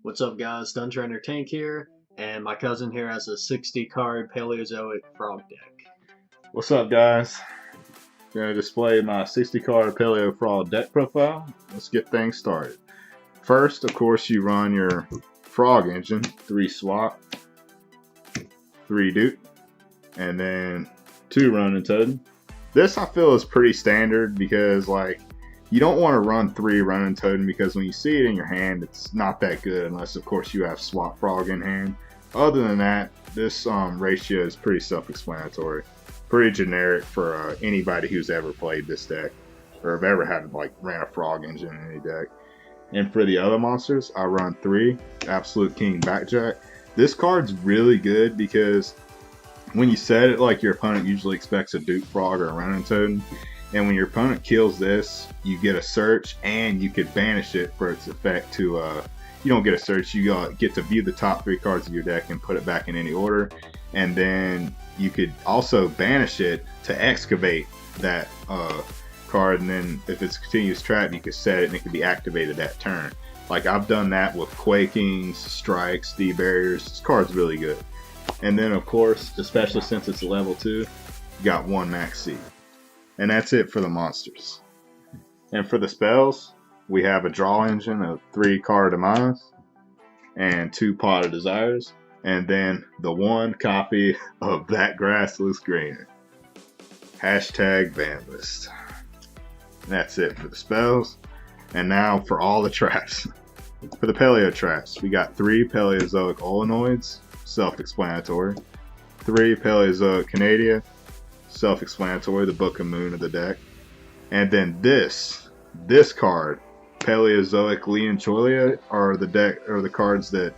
What's up, guys? DungeonRunnerTank here, and my cousin here has a 60 card Paleozoic frog deck. What's up, guys? Going to display my 60 card Paleo Frog deck profile. Let's get things started. First, of course, you run your frog engine, 3 swap, 3 dupe, and then 2 running totem. This I feel is pretty standard because you don't want to run 3 running totem because when you see it in your hand, it's not that good unless of course you have swap frog in hand. Other than that, this ratio is pretty self-explanatory. Pretty generic for anybody who's ever played this deck or have ever had ran a frog engine in any deck. And for the other monsters, I run 3 Absolute King Backjack. This card's really good because when you set it, your opponent usually expects a dupe frog or a running totem, and when your opponent kills this, you get a search and you could banish it for its effect to you don't get a search, you get to view the top 3 cards of your deck and put it back in any order, and then you could also banish it to excavate that card, and then if it's a continuous trap, you could set it and it can be activated that turn. I've done that with Quakings, Strikes, D-Barriers. This card's really good. And then of course, especially since it's a level 2, you got 1 Max C. And that's it for the monsters. And for the spells, we have a draw engine of 3 Card Demise and 2 Pot of Desires, and then the 1 copy of That Grass Looks Greener. Hashtag Banlist. That's it for the spells. And now for all the traps. For the Paleo traps, we got 3 Paleozoic Olenoids, self-explanatory. 3 Paleozoic Canadia, self-explanatory, the Book of Moon of the deck. And then this card, Paleozoic Leoncholia, are the cards that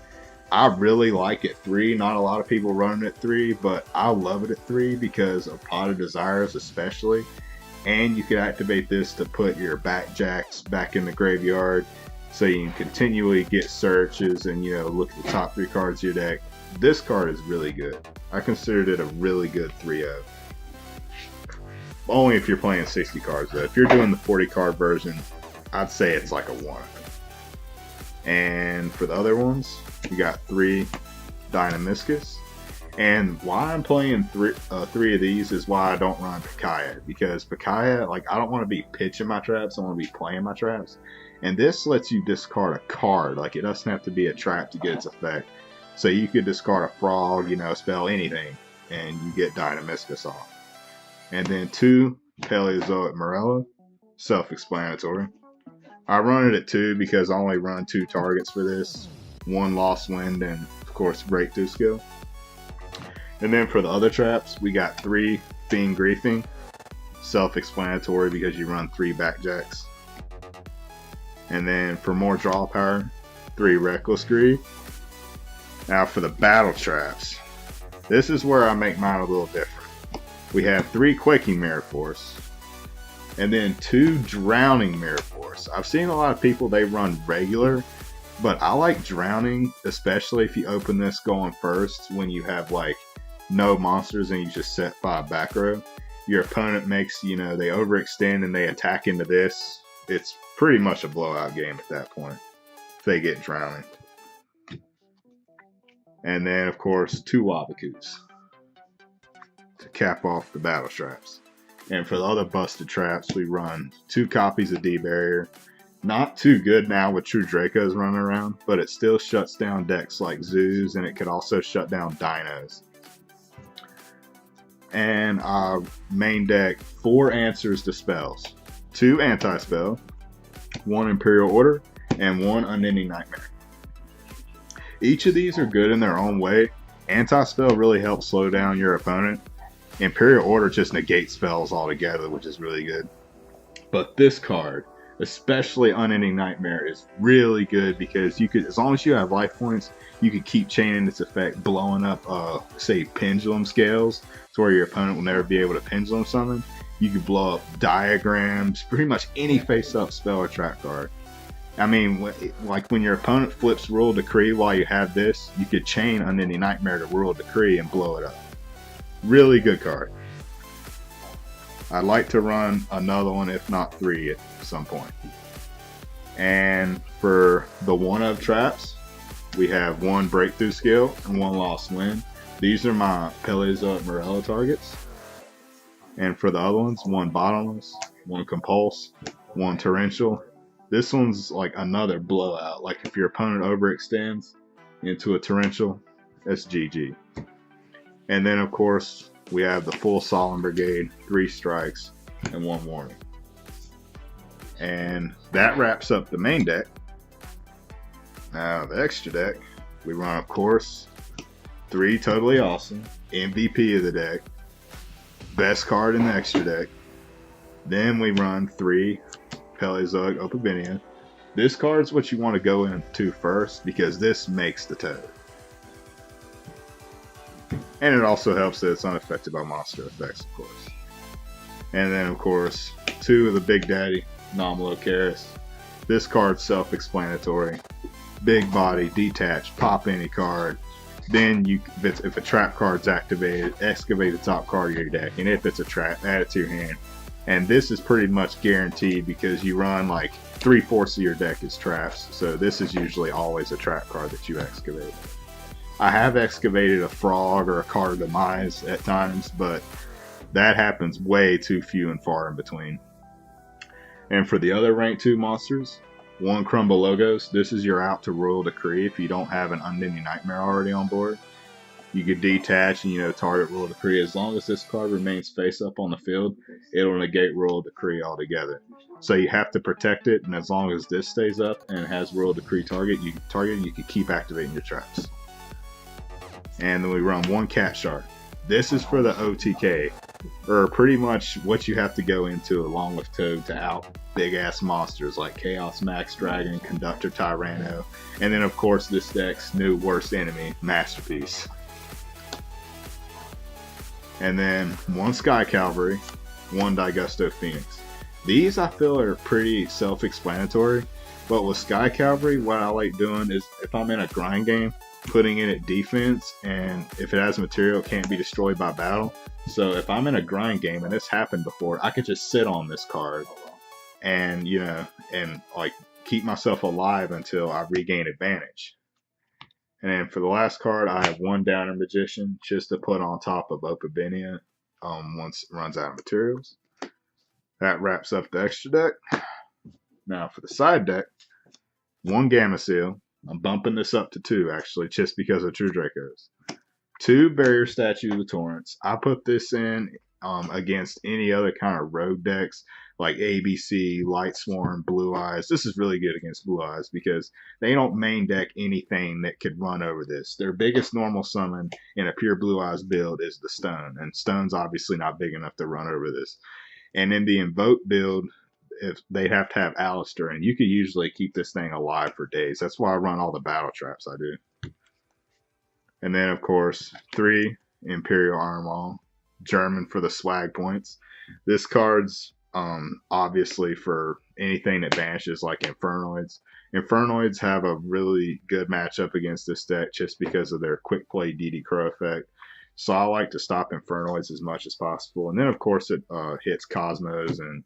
I really like at 3. Not a lot of people run it at 3, but I love it at 3 because of Pot of Desires especially. And you can activate this to put your backjacks back in the graveyard so you can continually get searches and look at the top 3 cards of your deck. This card is really good. I considered it a really good 3-0. Only if you're playing 60 cards though. If you're doing the 40 card version, I'd say it's like a 1. And for the other ones, we got 3 Dynamiscus. And why I'm playing 3 of these is why I don't run Pakaya. Because Pakaya, I don't want to be pitching my traps, I want to be playing my traps. And this lets you discard a card. It doesn't have to be a trap to get its effect. So you could discard a frog, spell anything, and you get Dynamiscus off. And then 2 Paleozoic Morella, self-explanatory. I run it at 2 because I only run 2 targets for this. 1 Lost Wind and of course Breakthrough Skill. And then for the other traps, we got 3 Fiend Griefing, self-explanatory because you run 3 Backjacks. And then for more draw power, 3 Reckless Greed. Now for the battle traps, this is where I make mine a little different. We have 3 Quaking Mirror Force, and then 2 Drowning Mirror Force. I've seen a lot of people, they run regular, but I like Drowning, especially if you open this going first when you have no monsters and you just set 5 back row. Your opponent makes, they overextend and they attack into this. It's pretty much a blowout game at that point if they get Drowning. And then of course 2 Wabacoos to cap off the battle traps. And for the other busted traps, we run 2 copies of D-Barrier. Not too good now with True Dracos running around, but it still shuts down decks like Zoos, and it could also shut down Dinos. And our main deck, 4 answers to spells. 2 anti-spell, 1 Imperial Order, and 1 Unending Nightmare. Each of these are good in their own way. Anti-spell really helps slow down your opponent. Imperial Order just negates spells altogether, which is really good. But this card, especially Unending Nightmare, is really good because you could, as long as you have life points, you could keep chaining its effect, blowing up, say, Pendulum Scales, to where your opponent will never be able to Pendulum Summon. You could blow up Diagrams, pretty much any face-up spell or trap card. I mean, when your opponent flips Royal Decree while you have this, you could chain Unending Nightmare to Royal Decree and blow it up. Really good card. I'd like to run another one, if not 3 at some point. And for the 1-of traps, we have 1 breakthrough skill and 1 lost win. These are my Paleo Morello targets. And for the other ones, 1 bottomless, 1 compulse, 1 torrential. This one's like another blowout. Like if your opponent overextends into a torrential, that's GG. And then of course we have the full Solemn Brigade, 3 strikes and 1 warning. And that wraps up the main deck. Now the extra deck, we run of course 3 totally awesome, MVP of the deck, best card in the extra deck. Then we run 3 Paleozoic Opabinia. This card's what you want to go into first because this makes the toad. And it also helps that it's unaffected by monster effects, of course. And then, of course, 2 of the Big Daddy, Nomalocaris. This card's self-explanatory. Big body, detach, pop any card. Then, if a trap card's activated, excavate the top card of your deck. And if it's a trap, add it to your hand. And this is pretty much guaranteed because you run like 3/4 of your deck is traps. So this is usually always a trap card that you excavate. I have excavated a frog or a card demise at times, but that happens way too few and far in between. And for the other rank 2 monsters, 1 Crumble Logos. This is your out to Royal Decree if you don't have an Unending Nightmare already on board. You could detach and target Royal Decree. As long as this card remains face up on the field, it'll negate Royal Decree altogether. So you have to protect it, and as long as this stays up and has Royal Decree target, you can keep activating your traps. And then we run 1 Cat Shark. This is for the OTK, or pretty much what you have to go into along with Toad to out big ass monsters like Chaos Max Dragon, Conductor Tyranno, and then of course this deck's new worst enemy, Masterpiece. And then 1 Sky Cavalry, 1 Digusto Phoenix. These I feel are pretty self-explanatory, but with Sky Cavalry, what I like doing is if I'm in a grind game, putting in at defense, and if it has material, it can't be destroyed by battle. So if I'm in a grind game, and this happened before, I could just sit on this card and, and like keep myself alive until I regain advantage. And then for the last card, I have 1 Downer Magician just to put on top of Opabinia once it runs out of materials. That wraps up the extra deck. Now for the side deck, 1 Gamma Seal. I'm bumping this up to 2 actually, just because of True Dracos. 2 Barrier Statue of the Torrents. I put this in against any other kind of rogue decks like ABC, Light Swarm, Blue Eyes. This is really good against Blue Eyes because they don't main deck anything that could run over this. Their biggest normal summon in a pure Blue Eyes build is the Stone, and Stone's obviously not big enough to run over this. And in the Invoke build, if they have to have Alistair, and you could usually keep this thing alive for days. That's why I run all the battle traps I do. And then, of course, 3 Imperial Ironwall, German for the swag points. This card's obviously for anything that vanishes like Infernoids. Infernoids have a really good matchup against this deck just because of their quick play DD Crow effect. So I like to stop Infernoids as much as possible. And then, of course, it hits Cosmos and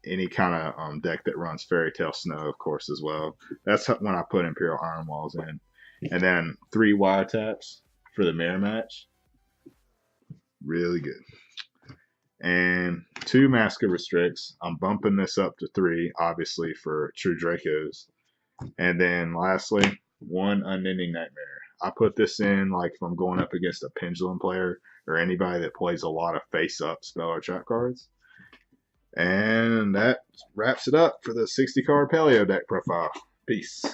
any kind of deck that runs Fairy Tale Snow, of course, as well. That's when I put Imperial Iron Walls in. And then 3 wiretaps for the mirror match. Really good. And 2 Mask of Restricts. I'm bumping this up to 3, obviously, for True Dracos. And then lastly, 1 Unending Nightmare. I put this in like if I'm going up against a Pendulum player or anybody that plays a lot of face-up spell or trap cards. And that wraps it up for the 60 card Paleo deck profile. Peace.